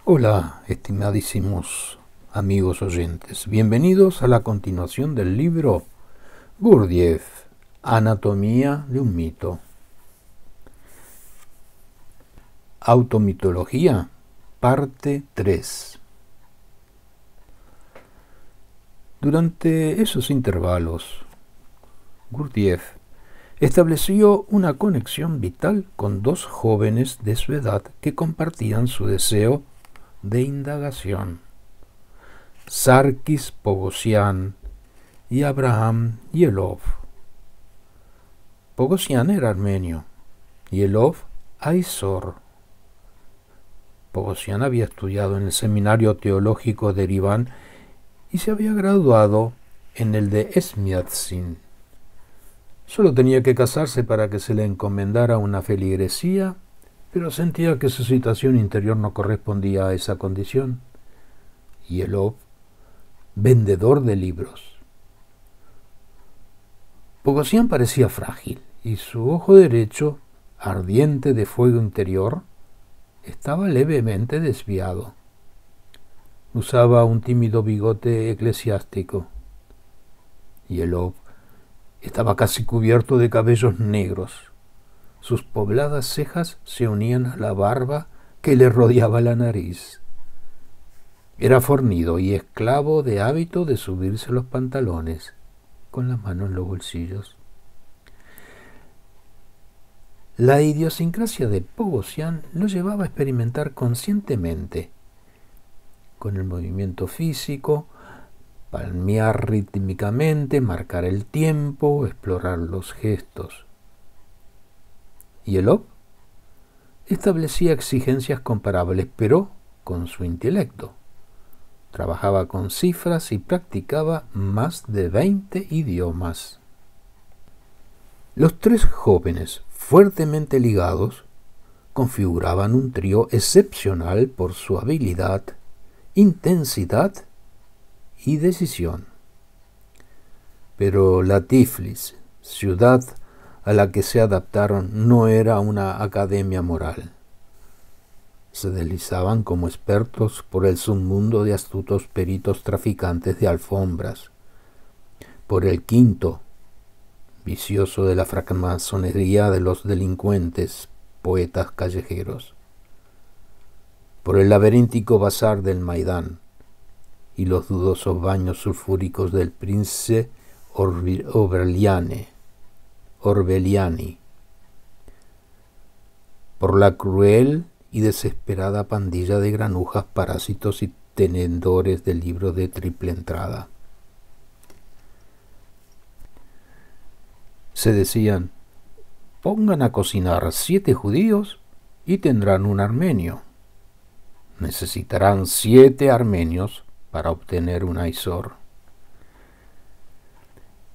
Hola, estimadísimos amigos oyentes. Bienvenidos a la continuación del libro Gurdjieff, Anatomía de un mito. Automitología, parte 3. Durante esos intervalos, Gurdjieff estableció una conexión vital con dos jóvenes de su edad que compartían su deseo de indagación. Sarkis Pogosyan y Abraham Yelov. Pogosyan era armenio, Yelov aizor. Pogosyan había estudiado en el seminario teológico de Ereván y se había graduado en el de Esmiatzin. Solo tenía que casarse para que se le encomendara una feligresía, pero sentía que su situación interior no correspondía a esa condición. Yelov, vendedor de libros. Pogosyan parecía frágil y su ojo derecho, ardiente de fuego interior, estaba levemente desviado. Usaba un tímido bigote eclesiástico. Yelov estaba casi cubierto de cabellos negros. Sus pobladas cejas se unían a la barba que le rodeaba la nariz. Era fornido y esclavo de hábito de subirse los pantalones, con las manos en los bolsillos. La idiosincrasia de Pogosyan lo llevaba a experimentar conscientemente, con el movimiento físico, palmear rítmicamente, marcar el tiempo, explorar los gestos. Yelov establecía exigencias comparables, pero con su intelecto. Trabajaba con cifras y practicaba más de 20 idiomas. Los tres jóvenes, fuertemente ligados, configuraban un trío excepcional por su habilidad, intensidad y decisión. Pero la Tiflis, ciudad a la que se adaptaron, no era una academia moral. Se deslizaban como expertos por el submundo de astutos peritos traficantes de alfombras, por el quinto, vicioso de la francmasonería de los delincuentes, poetas callejeros, por el laberíntico bazar del Maidán y los dudosos baños sulfúricos del príncipe Orbeliani, por la cruel y desesperada pandilla de granujas, parásitos y tenedores de libros de triple entrada. Se decían: pongan a cocinar 7 judíos y tendrán un armenio. Necesitarán 7 armenios para obtener un aizor.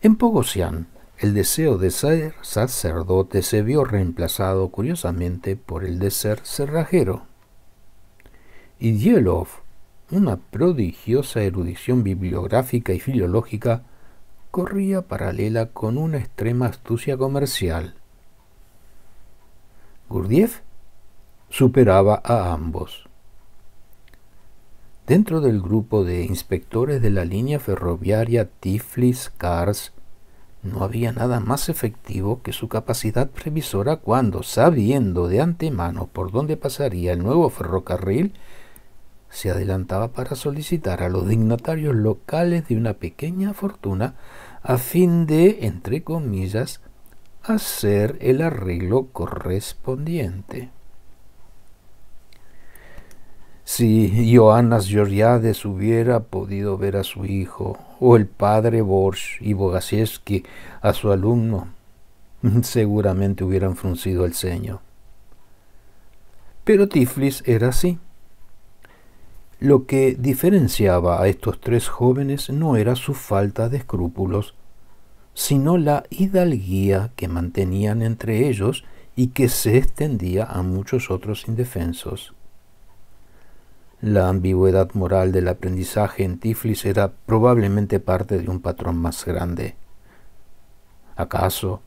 En Pogosyan, el deseo de ser sacerdote se vio reemplazado curiosamente por el de ser cerrajero. Y Yelov, una prodigiosa erudición bibliográfica y filológica, corría paralela con una extrema astucia comercial. Gurdjieff superaba a ambos. Dentro del grupo de inspectores de la línea ferroviaria Tiflis-Kars, no había nada más efectivo que su capacidad previsora cuando, sabiendo de antemano por dónde pasaría el nuevo ferrocarril, se adelantaba para solicitar a los dignatarios locales de una pequeña fortuna a fin de, entre comillas, hacer el arreglo correspondiente. Si Johannas Georgiades hubiera podido ver a su hijo, o el padre Borsch y Bogaczewski a su alumno, seguramente hubieran fruncido el ceño. Pero Tiflis era así. Lo que diferenciaba a estos tres jóvenes no era su falta de escrúpulos, sino la hidalguía que mantenían entre ellos y que se extendía a muchos otros indefensos. La ambigüedad moral del aprendizaje en Tiflis era probablemente parte de un patrón más grande. ¿Acaso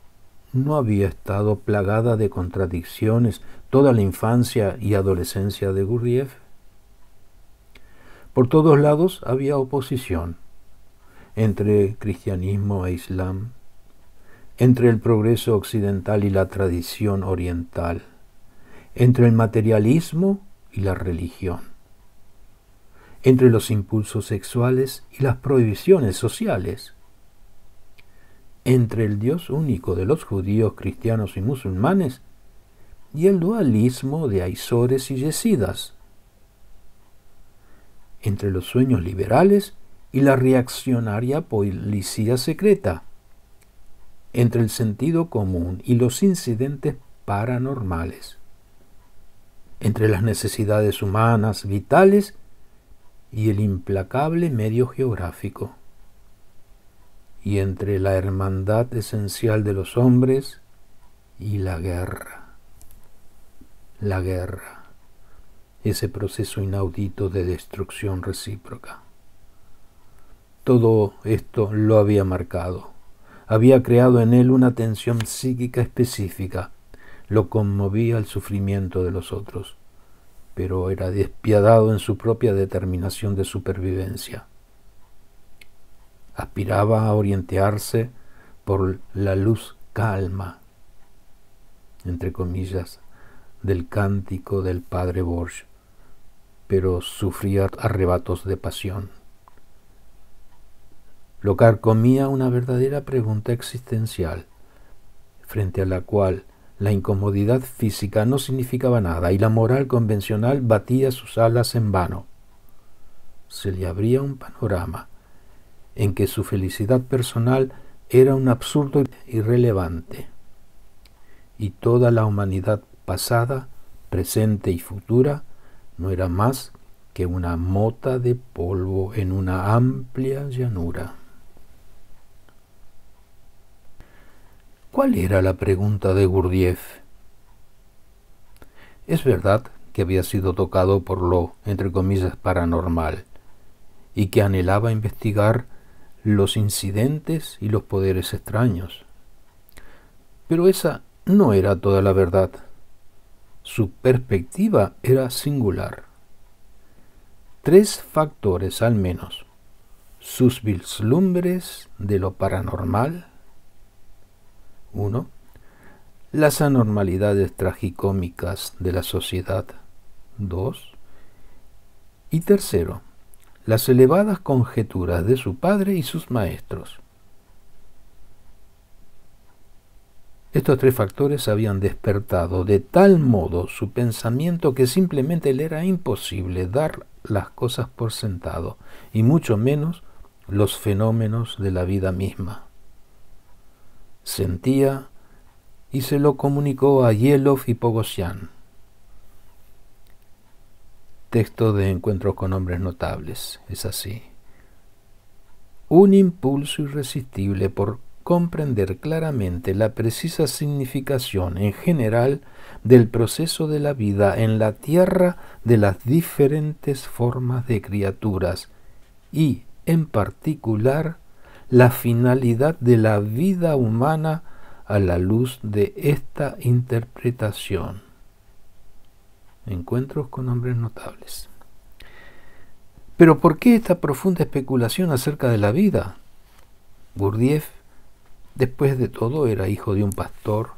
no había estado plagada de contradicciones toda la infancia y adolescencia de Gurdjieff? Por todos lados había oposición entre cristianismo e islam, entre el progreso occidental y la tradición oriental, entre el materialismo y la religión, entre los impulsos sexuales y las prohibiciones sociales, entre el Dios único de los judíos, cristianos y musulmanes y el dualismo de aizores y yezídas, entre los sueños liberales y la reaccionaria policía secreta, entre el sentido común y los incidentes paranormales, entre las necesidades humanas vitales y el implacable medio geográfico, y entre la hermandad esencial de los hombres y la guerra. La guerra, ese proceso inaudito de destrucción recíproca. Todo esto lo había marcado, había creado en él una tensión psíquica específica, lo conmovía el sufrimiento de los otros, pero era despiadado en su propia determinación de supervivencia. Aspiraba a orientarse por la luz calma, entre comillas, del cántico del padre Borges, pero sufría arrebatos de pasión. Lo carcomía una verdadera pregunta existencial, frente a la cual la incomodidad física no significaba nada y la moral convencional batía sus alas en vano. Se le abría un panorama en que su felicidad personal era un absurdo irrelevante, y toda la humanidad pasada, presente y futura no era más que una mota de polvo en una amplia llanura. ¿Cuál era la pregunta de Gurdjieff? Es verdad que había sido tocado por lo, entre comillas, paranormal, y que anhelaba investigar los incidentes y los poderes extraños. Pero esa no era toda la verdad. Su perspectiva era singular. 3 factores al menos: sus vislumbres de lo paranormal. 1. Las anormalidades tragicómicas de la sociedad. 2. Y tercero, las elevadas conjeturas de su padre y sus maestros. Estos 3 factores habían despertado de tal modo su pensamiento que simplemente le era imposible dar las cosas por sentado, y mucho menos los fenómenos de la vida misma. Sentía y se lo comunicó a Yelov y Pogosyan. Texto de Encuentros con Hombres Notables. Es así: un impulso irresistible por comprender claramente la precisa significación en general del proceso de la vida en la tierra de las diferentes formas de criaturas y, en particular, la finalidad de la vida humana a la luz de esta interpretación. Encuentros con Hombres Notables. Pero ¿por qué esta profunda especulación acerca de la vida? Gurdjieff, después de todo, era hijo de un pastor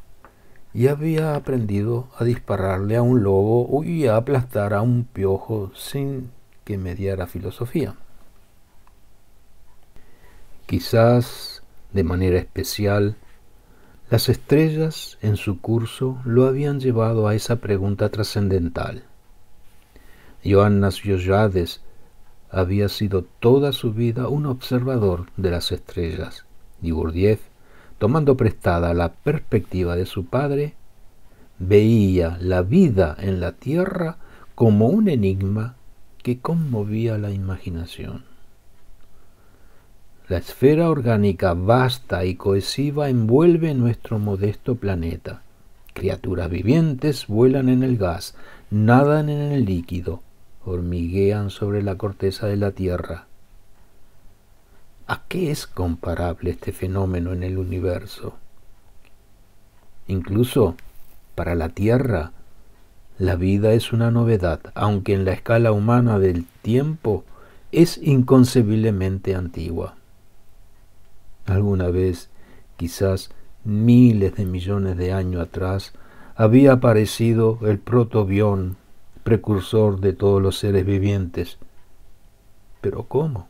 y había aprendido a dispararle a un lobo y a aplastar a un piojo sin que mediara filosofía. Quizás, de manera especial, las estrellas en su curso lo habían llevado a esa pregunta trascendental. Johannes Georgiades había sido toda su vida un observador de las estrellas, y Gurdjieff, tomando prestada la perspectiva de su padre, veía la vida en la tierra como un enigma que conmovía la imaginación. La esfera orgánica vasta y cohesiva envuelve nuestro modesto planeta. Criaturas vivientes vuelan en el gas, nadan en el líquido, hormiguean sobre la corteza de la Tierra. ¿A qué es comparable este fenómeno en el universo? Incluso para la Tierra, la vida es una novedad, aunque en la escala humana del tiempo es inconcebiblemente antigua. Alguna vez, quizás miles de millones de años atrás, había aparecido el protobión, precursor de todos los seres vivientes. ¿Pero cómo?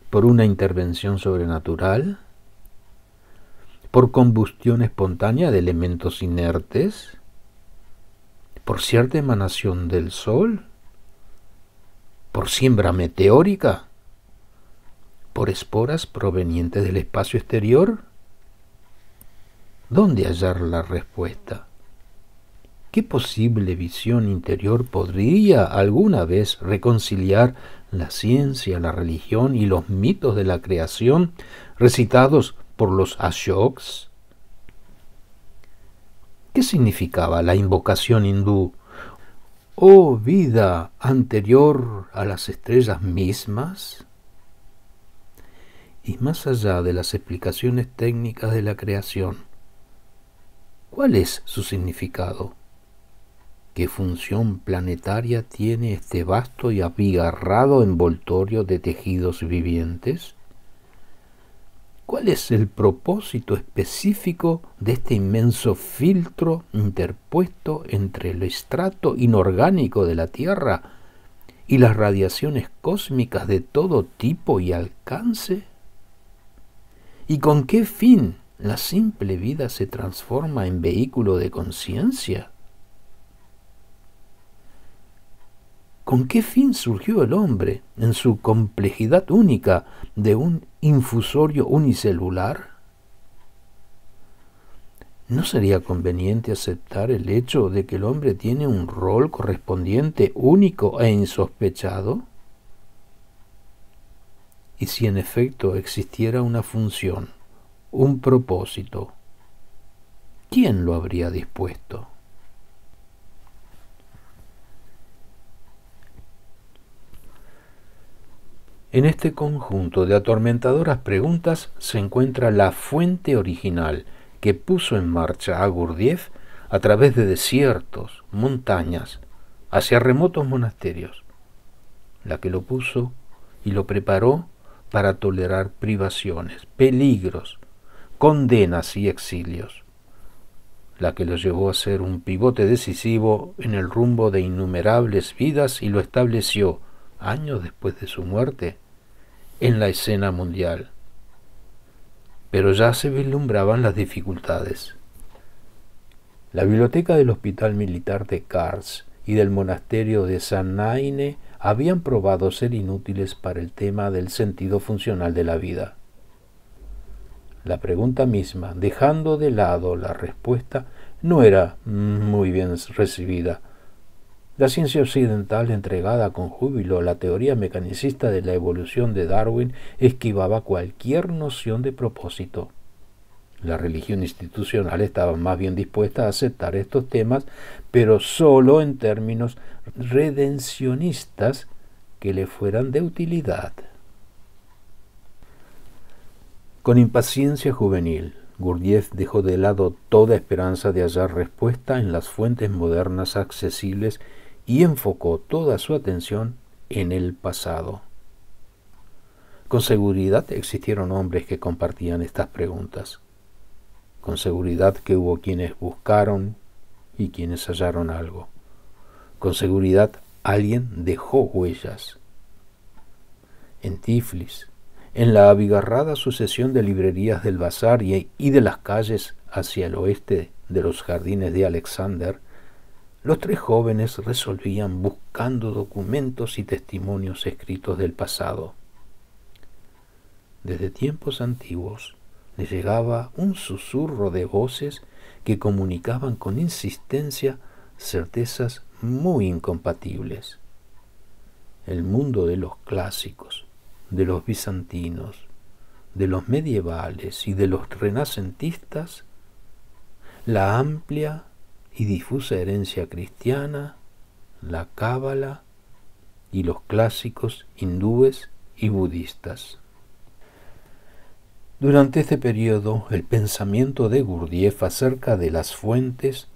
¿Por una intervención sobrenatural? ¿Por combustión espontánea de elementos inertes? ¿Por cierta emanación del Sol? ¿Por siembra meteórica? ¿Por esporas provenientes del espacio exterior? ¿Dónde hallar la respuesta? ¿Qué posible visión interior podría alguna vez reconciliar la ciencia, la religión y los mitos de la creación recitados por los Ashoks? ¿Qué significaba la invocación hindú? ¿Oh vida anterior a las estrellas mismas? Y más allá de las explicaciones técnicas de la creación, ¿cuál es su significado? ¿Qué función planetaria tiene este vasto y abigarrado envoltorio de tejidos vivientes? ¿Cuál es el propósito específico de este inmenso filtro interpuesto entre el estrato inorgánico de la Tierra y las radiaciones cósmicas de todo tipo y alcance? ¿Y con qué fin la simple vida se transforma en vehículo de conciencia? ¿Con qué fin surgió el hombre en su complejidad única de un infusorio unicelular? ¿No sería conveniente aceptar el hecho de que el hombre tiene un rol correspondiente único e insospechado? Y si en efecto existiera una función, un propósito, ¿quién lo habría dispuesto? En este conjunto de atormentadoras preguntas se encuentra la fuente original que puso en marcha a Gurdjieff a través de desiertos, montañas, hacia remotos monasterios, la que lo puso y lo preparó para tolerar privaciones, peligros, condenas y exilios, la que lo llevó a ser un pivote decisivo en el rumbo de innumerables vidas y lo estableció, años después de su muerte, en la escena mundial. Pero ya se vislumbraban las dificultades. La biblioteca del Hospital Militar de Kars y del monasterio de San Naine habían probado ser inútiles para el tema del sentido funcional de la vida. La pregunta misma, dejando de lado la respuesta, no era muy bien recibida. La ciencia occidental, entregada con júbilo a la teoría mecanicista de la evolución de Darwin, esquivaba cualquier noción de propósito. La religión institucional estaba más bien dispuesta a aceptar estos temas, pero solo en términos redencionistas que le fueran de utilidad. Con impaciencia juvenil, Gurdjieff dejó de lado toda esperanza de hallar respuesta en las fuentes modernas accesibles y enfocó toda su atención en el pasado. Con seguridad existieron hombres que compartían estas preguntas. Con seguridad que hubo quienes buscaron y quienes hallaron algo. Con seguridad alguien dejó huellas. En Tiflis, en la abigarrada sucesión de librerías del bazar y de las calles hacia el oeste de los jardines de Alexander, los tres jóvenes resolvían buscando documentos y testimonios escritos del pasado. Desde tiempos antiguos les llegaba un susurro de voces que comunicaban con insistencia certezas muy incompatibles. El mundo de los clásicos, de los bizantinos, de los medievales y de los renacentistas, la amplia y difusa herencia cristiana, la cábala y los clásicos hindúes y budistas. Durante este periodo, el pensamiento de Gurdjieff acerca de las fuentes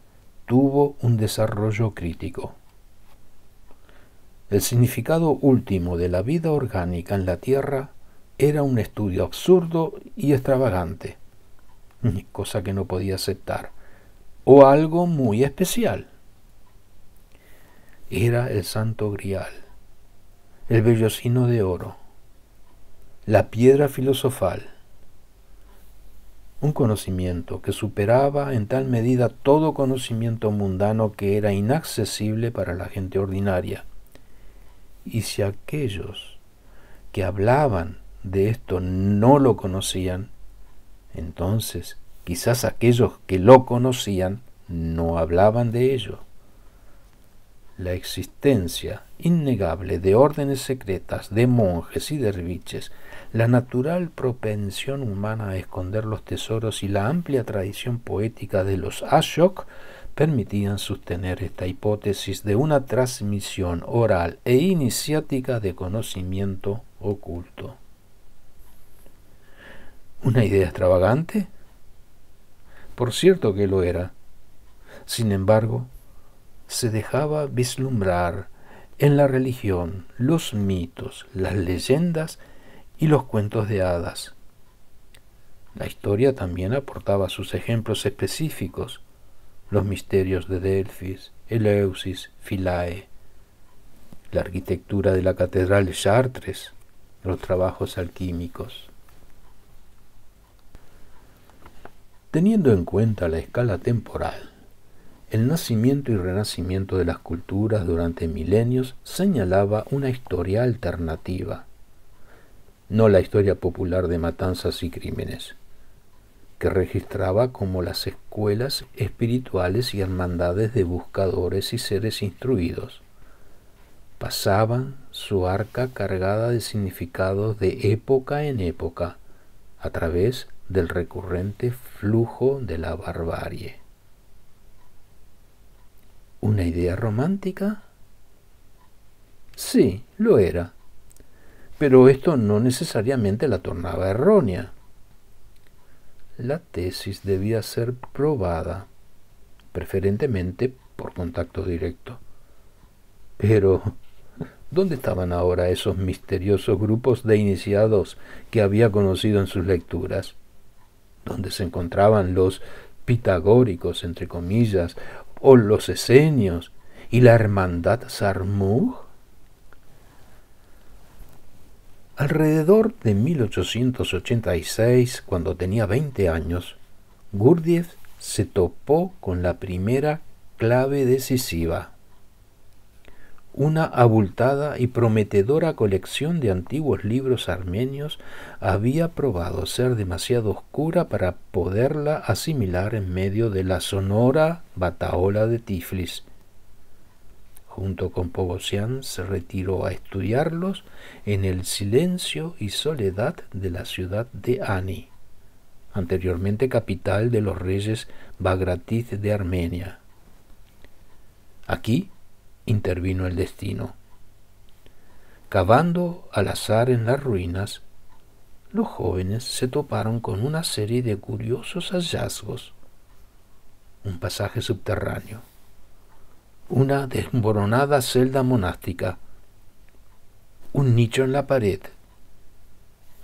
tuvo un desarrollo crítico. El significado último de la vida orgánica en la Tierra era un estudio absurdo y extravagante, cosa que no podía aceptar, o algo muy especial. Era el Santo Grial, el vellocino de oro, la piedra filosofal, un conocimiento que superaba en tal medida todo conocimiento mundano que era inaccesible para la gente ordinaria. Y si aquellos que hablaban de esto no lo conocían, entonces quizás aquellos que lo conocían no hablaban de ello. La existencia innegable de órdenes secretas, de monjes y derviches, la natural propensión humana a esconder los tesoros y la amplia tradición poética de los Ashok permitían sostener esta hipótesis de una transmisión oral e iniciática de conocimiento oculto. ¿Una idea extravagante? Por cierto que lo era. Sin embargo, se dejaba vislumbrar en la religión, los mitos, las leyendas y los cuentos de hadas. La historia también aportaba sus ejemplos específicos, los misterios de Delfis, Eleusis, Philae, la arquitectura de la catedral de Chartres, los trabajos alquímicos. Teniendo en cuenta la escala temporal, el nacimiento y renacimiento de las culturas durante milenios señalaba una historia alternativa, no la historia popular de matanzas y crímenes, que registraba como las escuelas espirituales y hermandades de buscadores y seres instruidos pasaban su arca cargada de significados de época en época a través del recurrente flujo de la barbarie. ¿Una idea romántica? Sí, lo era, pero esto no necesariamente la tornaba errónea. La tesis debía ser probada, preferentemente por contacto directo. Pero, ¿dónde estaban ahora esos misteriosos grupos de iniciados que había conocido en sus lecturas? ¿Dónde se encontraban los pitagóricos, entre comillas, o los esenios y la hermandad Sarmug? Alrededor de 1886, cuando tenía 20 años, Gurdjieff se topó con la primera clave decisiva. Una abultada y prometedora colección de antiguos libros armenios había probado ser demasiado oscura para poderla asimilar en medio de la sonora batahola de Tiflis. Junto con Pogosyan se retiró a estudiarlos en el silencio y soledad de la ciudad de Ani, anteriormente capital de los reyes Bagratid de Armenia. Aquí intervino el destino. Cavando al azar en las ruinas, los jóvenes se toparon con una serie de curiosos hallazgos. Un pasaje subterráneo, una desmoronada celda monástica, un nicho en la pared,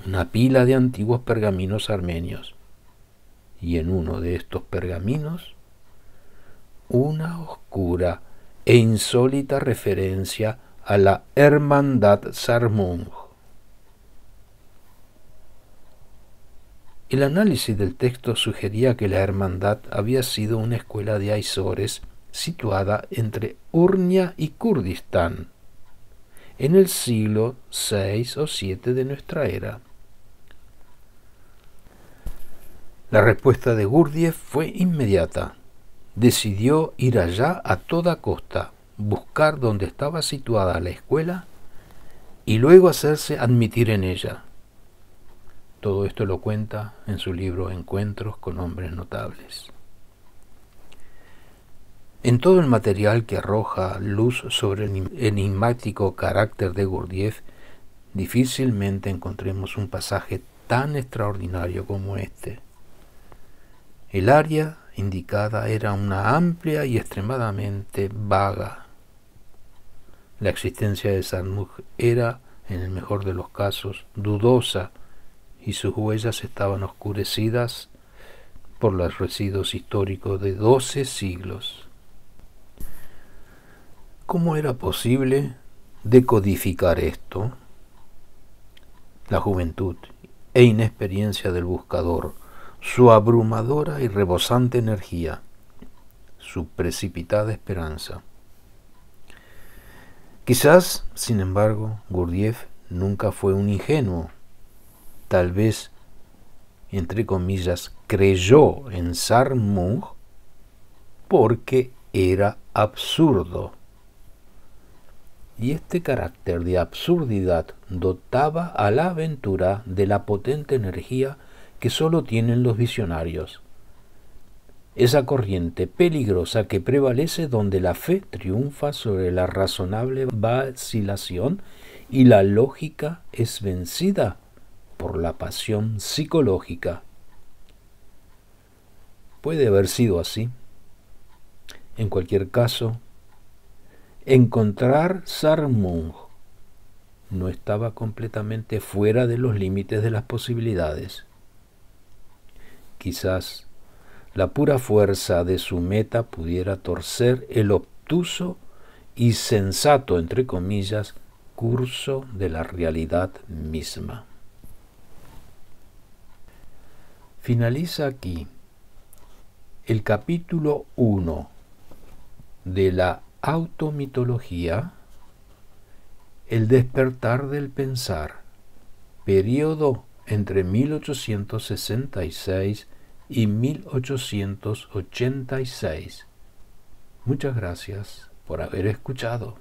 una pila de antiguos pergaminos armenios, y en uno de estos pergaminos una oscura e insólita referencia a la Hermandad Sarmung. El análisis del texto sugería que la hermandad había sido una escuela de Aizores situada entre Urnia y Kurdistán, en el siglo VI o VII de nuestra era. La respuesta de Gurdjieff fue inmediata. Decidió ir allá a toda costa, buscar dónde estaba situada la escuela y luego hacerse admitir en ella. Todo esto lo cuenta en su libro Encuentros con hombres notables. En todo el material que arroja luz sobre el enigmático carácter de Gurdjieff, difícilmente encontremos un pasaje tan extraordinario como este. El área indicada era una amplia y extremadamente vaga. La existencia de Sarmuj era, en el mejor de los casos, dudosa, y sus huellas estaban oscurecidas por los residuos históricos de 12 siglos. ¿Cómo era posible decodificar esto? La juventud e inexperiencia del buscador, su abrumadora y rebosante energía, su precipitada esperanza. Quizás, sin embargo, Gurdjieff nunca fue un ingenuo. Tal vez, entre comillas, creyó en Sarmuj porque era absurdo. Y este carácter de absurdidad dotaba a la aventura de la potente energía que solo tienen los visionarios. Esa corriente peligrosa que prevalece donde la fe triunfa sobre la razonable vacilación y la lógica es vencida por la pasión psicológica. Puede haber sido así. En cualquier caso, encontrar Sarmuj no estaba completamente fuera de los límites de las posibilidades. Quizás la pura fuerza de su meta pudiera torcer el obtuso y sensato, entre comillas, curso de la realidad misma. Finaliza aquí el capítulo 1 de la automitología, El despertar del pensar, periodo entre 1866 y 1886. Muchas gracias por haber escuchado.